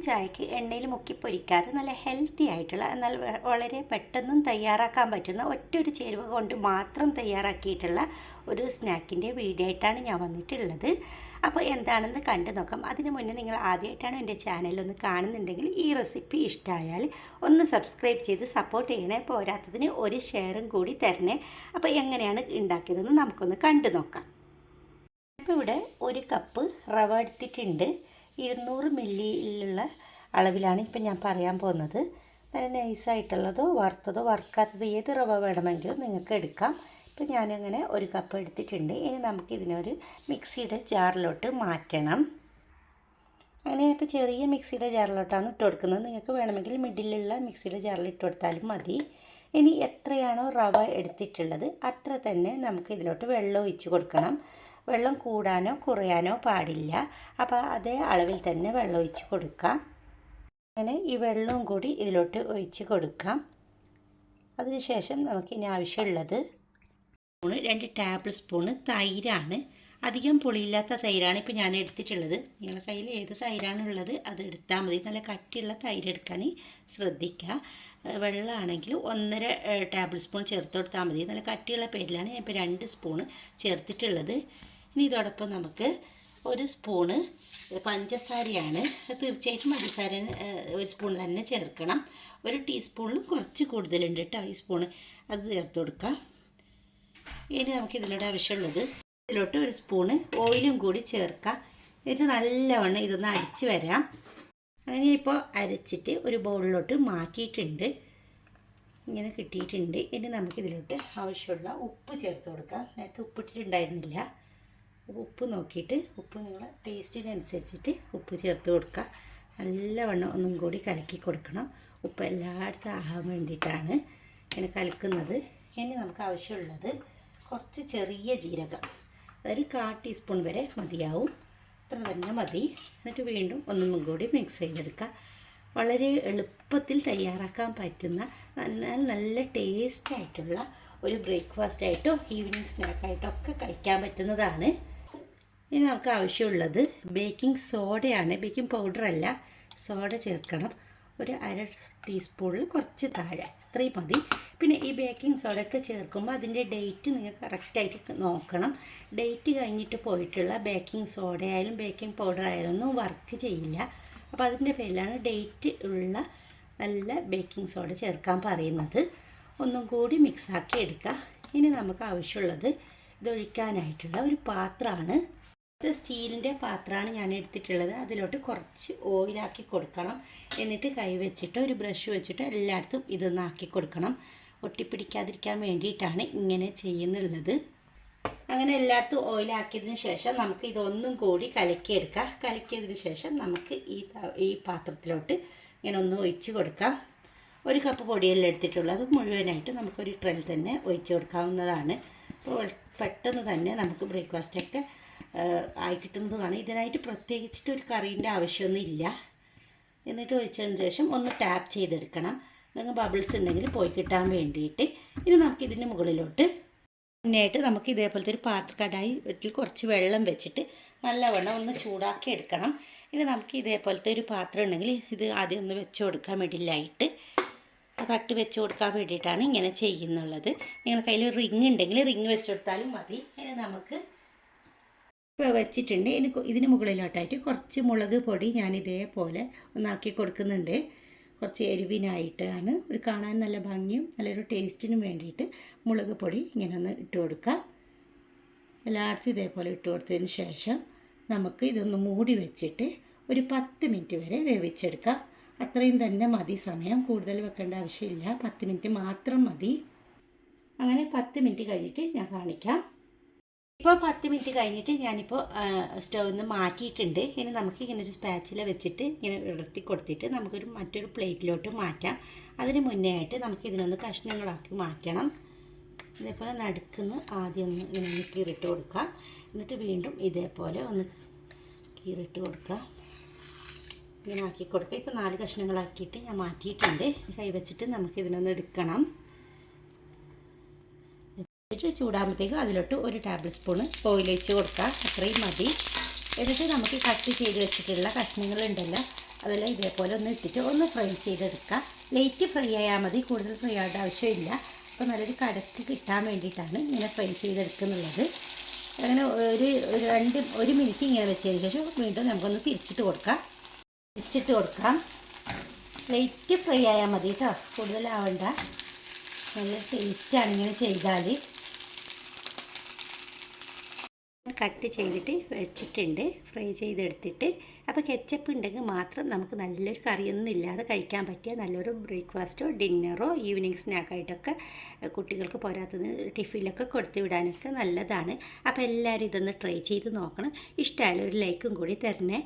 ചായക്ക് എണ്ണയിൽ മുക്കി പൊരിക്കാതെ നല്ല ഹെൽത്തി ആയിട്ടുള്ള എന്നാൽ വളരെ പെട്ടെന്നും തയ്യാറാക്കാൻ പറ്റുന്ന ഒറ്റൊരു ചേരുവ കൊണ്ട് മാത്രം തയ്യാറാക്കിയിട്ടുള്ള ഒരു സ്നാക്കിൻ്റെ വീഡിയോ ആയിട്ടാണ് ഞാൻ വന്നിട്ടുള്ളത്. അപ്പോൾ എന്താണെന്ന് കണ്ടു നോക്കാം. അതിന് മുന്നേ നിങ്ങൾ ആദ്യമായിട്ടാണ് എൻ്റെ ചാനലൊന്ന് കാണുന്നുണ്ടെങ്കിൽ ഈ റെസിപ്പി ഇഷ്ടമായാൽ ഒന്ന് സബ്സ്ക്രൈബ് ചെയ്ത് സപ്പോർട്ട് ചെയ്യണേ. പോരാത്തതിന് ഒരു ഷെയറും കൂടി തരണേ. അപ്പോൾ എങ്ങനെയാണ് ഉണ്ടാക്കിയതെന്ന് നമുക്കൊന്ന് കണ്ടു നോക്കാം. ഇപ്പോൾ ഇവിടെ ഒരു കപ്പ് റവ എടുത്തിട്ടുണ്ട്. 200 മില്ലിയിലുള്ള അളവിലാണ് ഇപ്പം ഞാൻ പറയാൻ പോകുന്നത്. നല്ല നൈസായിട്ടുള്ളതോ വറുത്തതോ വറുക്കാത്തതോ ഏത് റവ വേണമെങ്കിലും നിങ്ങൾക്ക് എടുക്കാം. ഇപ്പം ഞാനങ്ങനെ ഒരു കപ്പ് എടുത്തിട്ടുണ്ട്. ഇനി നമുക്കിതിനൊരു മിക്സിയുടെ ജാറിലോട്ട് മാറ്റണം. അങ്ങനെ ഇപ്പോൾ ചെറിയ മിക്സിയുടെ ജാറിലോട്ടാണ് ഇട്ട് കൊടുക്കുന്നത്. നിങ്ങൾക്ക് വേണമെങ്കിൽ മിഡിലുള്ള മിക്സിയുടെ ജാറിൽ ഇട്ട് കൊടുത്താലും മതി. ഇനി എത്രയാണോ റവ എടുത്തിട്ടുള്ളത് അത്ര തന്നെ നമുക്ക് ഇതിലോട്ട് വെള്ളം ഒഴിച്ച് കൊടുക്കണം. വെള്ളം കൂടാനോ കുറയാനോ പാടില്ല. അപ്പോൾ അതേ അളവിൽ തന്നെ വെള്ളം ഒഴിച്ച് കൊടുക്കാം. അങ്ങനെ ഈ വെള്ളവും കൂടി ഇതിലോട്ട് ഒഴിച്ച് കൊടുക്കാം. അതിനുശേഷം നമുക്കിനി ആവശ്യമുള്ളത് 2 ടേബിൾ സ്പൂണ് തൈരാണ്. അധികം പുളിയില്ലാത്ത തൈരാണ് ഇപ്പോൾ ഞാൻ എടുത്തിട്ടുള്ളത്. നിങ്ങളുടെ കയ്യിൽ ഏത് തൈരാണുള്ളത് അത് എടുത്താൽ മതി. നല്ല കട്ടിയുള്ള തൈര് എടുക്കാൻ ശ്രദ്ധിക്കുക. വെള്ളമാണെങ്കിൽ 1.5 ടേബിൾ സ്പൂൺ ചേർത്ത് കൊടുത്താൽ മതി. നല്ല കട്ടിയുള്ള പേരിലാണ് ഞാൻ ഇപ്പോൾ 2 സ്പൂണ് ചേർത്തിട്ടുള്ളത്. ഇനി ഇതോടൊപ്പം നമുക്ക് 1 സ്പൂണ് പഞ്ചസാരയാണ്. തീർച്ചയായിട്ടും പഞ്ചസാര 1 സ്പൂൺ തന്നെ ചേർക്കണം. 1 ടീസ്പൂണിലും കുറച്ച് കൂടുതലുണ്ട് കേട്ടോ ഈ സ്പൂണ്. അത് ചേർത്ത് കൊടുക്കാം. ഇനി നമുക്കിതിലൂടെ ആവശ്യമുള്ളത് ഇതിലോട്ട് 1 സ്പൂണ് ഓയിലും കൂടി ചേർക്കാം. എന്നിട്ട് നല്ലവണ്ണം ഇതൊന്ന് അടിച്ച് വരാം. അങ്ങനെ ഇപ്പോൾ അരച്ചിട്ട് ഒരു ബൗളിലോട്ട് മാറ്റിയിട്ടുണ്ട്. ഇങ്ങനെ കിട്ടിയിട്ടുണ്ട്. ഇനി നമുക്കിതിലോട്ട് ആവശ്യമുള്ള ഉപ്പ് ചേർത്ത് കൊടുക്കാം. നേരത്തെ ഉപ്പിട്ടിട്ടുണ്ടായിരുന്നില്ല. ഉപ്പ് നോക്കിയിട്ട് ഉപ്പ് നിങ്ങളുടെ ടേസ്റ്റിനനുസരിച്ചിട്ട് ഉപ്പ് ചേർത്ത് കൊടുക്കുക. നല്ലവണ്ണം ഒന്നും കൂടി കലക്കി കൊടുക്കണം. ഉപ്പ് എല്ലായിടത്തും ആകാൻ വേണ്ടിയിട്ടാണ് ഇങ്ങനെ കലക്കുന്നത്. ഇനി നമുക്ക് ആവശ്യമുള്ളത് കുറച്ച് ചെറിയ ജീരകം, അതൊരു 1/4 ടീസ്പൂൺ വരെ മതിയാവും. ഇത്ര തന്നെ മതി. എന്നിട്ട് വീണ്ടും ഒന്നും കൂടി മിക്സ് ചെയ്തെടുക്കുക. വളരെ എളുപ്പത്തിൽ തയ്യാറാക്കാൻ പറ്റുന്ന നല്ല ടേസ്റ്റായിട്ടുള്ള ഒരു ബ്രേക്ക്ഫാസ്റ്റായിട്ടോ ഈവനിങ് സ്നാക്കായിട്ടോ ഒക്കെ കഴിക്കാൻ പറ്റുന്നതാണ്. ഇനി നമുക്ക് ആവശ്യമുള്ളത് ബേക്കിംഗ് സോഡയാണ്. ബേക്കിംഗ് പൗഡറല്ല, സോഡ ചേർക്കണം. ഒരു 1/2 ടീസ്പൂണിൽ കുറച്ച് താഴെ, അത്രയും മതി. പിന്നെ ഈ ബേക്കിംഗ് സോഡയൊക്കെ ചേർക്കുമ്പോൾ അതിൻ്റെ ഡേറ്റ് നിങ്ങൾ കറക്റ്റായിട്ട് നോക്കണം. ഡേറ്റ് കഴിഞ്ഞിട്ട് പോയിട്ടുള്ള ബേക്കിംഗ് സോഡ ആയാലും ബേക്കിംഗ് പൗഡർ ആയാലും ഒന്നും വർക്ക് ചെയ്യില്ല. അപ്പോൾ അതിൻ്റെ പേരിലാണ് ഡേറ്റ് ഉള്ള നല്ല ബേക്കിംഗ് സോഡ ചേർക്കാൻ പറയുന്നത്. ഒന്നും കൂടി മിക്സാക്കി എടുക്കുക. ഇനി നമുക്ക് ആവശ്യമുള്ളത് ഇതൊഴിക്കാനായിട്ടുള്ള ഒരു പാത്രമാണ്. ഇത് സ്റ്റീലിൻ്റെ പാത്രമാണ് ഞാൻ എടുത്തിട്ടുള്ളത്. അതിലോട്ട് കുറച്ച് ഓയിലാക്കി കൊടുക്കണം. എന്നിട്ട് കൈ വെച്ചിട്ട് ഒരു ബ്രഷ് വെച്ചിട്ട് എല്ലായിടത്തും ഇതൊന്ന് ആക്കി കൊടുക്കണം. ഒട്ടിപ്പിടിക്കാതിരിക്കാൻ വേണ്ടിയിട്ടാണ് ഇങ്ങനെ ചെയ്യുന്നുള്ളത്. അങ്ങനെ എല്ലായിടത്തും ഓയിലാക്കിയതിന് ശേഷം നമുക്ക് ഇതൊന്നും കൂടി കലക്കിയെടുക്കാം. കലക്കിയതിന് ശേഷം നമുക്ക് ഈ പാത്രത്തിലോട്ട് ഇങ്ങനെ ഒന്ന് ഒഴിച്ച് കൊടുക്കാം. 1 കപ്പ് പൊടിയെല്ലാം എടുത്തിട്ടുള്ളത് മുഴുവനായിട്ട് നമുക്കൊരു ട്രെയിൽ തന്നെ ഒഴിച്ച് കൊടുക്കാവുന്നതാണ്. അപ്പോൾ പെട്ടെന്ന് തന്നെ നമുക്ക് ബ്രേക്ക്ഫാസ്റ്റൊക്കെ ആയി കിട്ടുന്നതുമാണ്. ഇതിനായിട്ട് പ്രത്യേകിച്ചിട്ട് ഒരു കറീൻ്റെ ആവശ്യമൊന്നും ഇല്ല. എന്നിട്ട് ഒഴിച്ചതിന് ശേഷം ഒന്ന് ടാപ്പ് ചെയ്തെടുക്കണം. നിങ്ങൾ ബബിൾസ് ഉണ്ടെങ്കിൽ പോയി കിട്ടാൻ വേണ്ടിയിട്ട്. ഇനി നമുക്കിതിൻ്റെ മുകളിലോട്ട് മുന്നായിട്ട് നമുക്ക് ഇതേപോലത്തെ ഒരു കടായി വീട്ടിൽ കുറച്ച് വെള്ളം വെച്ചിട്ട് നല്ലവണ്ണം ഒന്ന് ചൂടാക്കി എടുക്കണം. ഇനി നമുക്ക് ഇതേപോലത്തെ ഒരു പാത്രം ഉണ്ടെങ്കിൽ ഇത് ആദ്യം ഒന്ന് വെച്ച് കൊടുക്കാൻ വേണ്ടിയില്ലായിട്ട് തട്ട് വെച്ച് കൊടുക്കാൻ വേണ്ടിയിട്ടാണ് ഇങ്ങനെ ചെയ്യുന്നുള്ളത്. നിങ്ങളുടെ കയ്യിൽ റിങ് ഉണ്ടെങ്കിൽ റിങ് വെച്ച് കൊടുത്താലും മതി. ഇനി നമുക്ക് ഇപ്പോൾ വെച്ചിട്ടുണ്ട്. ഇതിന് മുകളിലോട്ടായിട്ട് കുറച്ച് മുളക് പൊടി ഞാൻ ഇതേപോലെ ഒന്നാക്കി കൊടുക്കുന്നുണ്ട്. കുറച്ച് എരിവിനായിട്ടാണ്, ഒരു കാണാൻ നല്ല ഭംഗിയും നല്ലൊരു ടേസ്റ്റിനും വേണ്ടിയിട്ട് മുളക് പൊടി ഇങ്ങനെ ഒന്ന് ഇട്ട് കൊടുക്കാം. എല്ലായിടത്തും ഇതേപോലെ ഇട്ട് കൊടുത്തതിന് ശേഷം നമുക്ക് ഇതൊന്ന് മൂടി വെച്ചിട്ട് ഒരു 10 മിനിറ്റ് വരെ വേവിച്ചെടുക്കാം. അത്രയും തന്നെ മതി സമയം. കൂടുതൽ വെക്കേണ്ട ആവശ്യമില്ല. 10 മിനിറ്റ് മാത്രം മതി. അങ്ങനെ 10 മിനിറ്റ് കഴിഞ്ഞിട്ട് ഞാൻ കാണിക്കാം. ഇപ്പോൾ 10 മിനിറ്റ് കഴിഞ്ഞിട്ട് ഞാനിപ്പോൾ സ്റ്റൗവിൽ നിന്ന് മാറ്റിയിട്ടുണ്ട്. ഇനി നമുക്ക് ഇങ്ങനെ ഒരു സ്പാച്ചില വെച്ചിട്ട് ഇങ്ങനെ ഇടർത്തി കൊടുത്തിട്ട് നമുക്കൊരു മറ്റൊരു പ്ലേറ്റിലോട്ട് മാറ്റാം. അതിന് മുന്നേ ആയിട്ട് നമുക്ക് ഇതിനൊന്ന് കഷ്ണങ്ങളാക്കി മാറ്റണം. ഇതേപോലെ നടുക്കുന്ന് ആദ്യം ഒന്ന് ഇങ്ങനെ ഒന്ന് കീറിട്ട് കൊടുക്കാം. എന്നിട്ട് വീണ്ടും ഇതേപോലെ ഒന്ന് കീറിട്ട് കൊടുക്കുക. ഇങ്ങനെ ആക്കി കൊടുക്കുക. ഇപ്പോൾ 4 കഷ്ണങ്ങളാക്കിയിട്ട് ഞാൻ മാറ്റിയിട്ടുണ്ട്. കൈ വെച്ചിട്ട് നമുക്കിതിനൊന്ന് എടുക്കണം. ചൂടാകുമ്പോഴത്തേക്കും അതിലോട്ട് 1 ടേബിൾ സ്പൂണ് ഓയിൽ ഒഴിച്ച് കൊടുക്കുക. അത്രയും മതി. എന്നിട്ട് നമുക്ക് കട്ട് ചെയ്ത് വെച്ചിട്ടുള്ള കഷ്ണങ്ങളുണ്ടല്ലോ അതെല്ലാം ഇതേപോലെ ഒന്ന് ഇട്ടിട്ട് ഒന്ന് ഫ്രൈ ചെയ്തെടുക്കുക. ലൈറ്റ് ഫ്രൈ ആയാൽ മതി, കൂടുതൽ ഫ്രൈ ആവേണ്ട ആവശ്യമില്ല. അപ്പോൾ നല്ലൊരു കടക്ക് കിട്ടാൻ വേണ്ടിയിട്ടാണ് ഇങ്ങനെ ഫ്രൈ ചെയ്തെടുക്കുന്നുള്ളത്. അങ്ങനെ ഒരു മിനിറ്റ് ഇങ്ങനെ വെച്ചതിന് ശേഷം വീണ്ടും നമുക്കൊന്ന് തിരിച്ചിട്ട് കൊടുക്കാം. ലൈറ്റ് ഫ്രൈ ആയാൽ മതി കേട്ടോ, കൂടുതലാവണ്ട. നല്ല ടേസ്റ്റാണ് ഇങ്ങനെ ചെയ്താൽ. കട്ട് ചെയ്തിട്ട് വെച്ചിട്ടുണ്ട്, ഫ്രൈ ചെയ്തെടുത്തിട്ട്. അപ്പോൾ കെച്ചപ്പ് ഉണ്ടെങ്കിൽ മാത്രം നമുക്ക് നല്ലൊരു കറിയൊന്നും ഇല്ലാതെ കഴിക്കാൻ പറ്റിയ നല്ലൊരു ബ്രേക്ക്ഫാസ്റ്റോ ഡിന്നറോ ഈവനിങ് സ്നാക്കായിട്ടൊക്കെ കുട്ടികൾക്ക് പോരാത്തത് ടിഫിനിലൊക്കെ കൊടുത്തു വിടാനൊക്കെ നല്ലതാണ്. അപ്പോൾ എല്ലാവരും ഇതൊന്ന് ട്രൈ ചെയ്ത് നോക്കണം. ഇഷ്ടമായാലും ഒരു ലൈക്കും കൂടി തരണേ.